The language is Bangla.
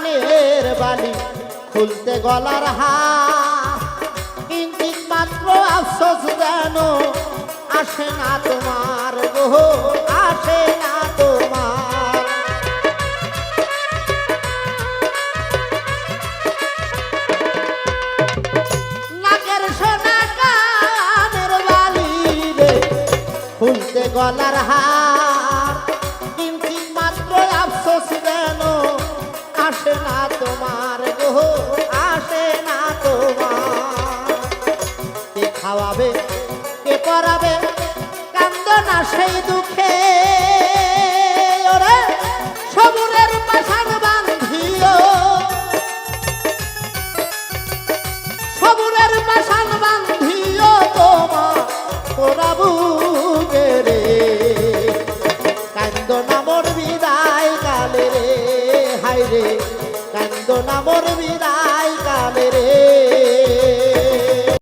কানের বালি খুলতে গলার হার, কিঞ্চিত মাত্র আফসোস যেন আসে না তোমার গো, আসে না তোমার। নাকের সোনা কানের বালি রে খুলতে গলার হার, কিঞ্চিত মাত্র আফসোস যেন আসে না তোমার গো, আসে না তোমার। কে খাওয়াবে কে পরাবে কান্দ না সেই দুঃখে, ওরে সবুরের পাশান বান্ধিও, সবুরের পাশান বান্ধিও তোমার ওরা বুকে রে, কান্দ না মোর বিদায় কালে রে, হায় রে কান্দ না মোর বিদায়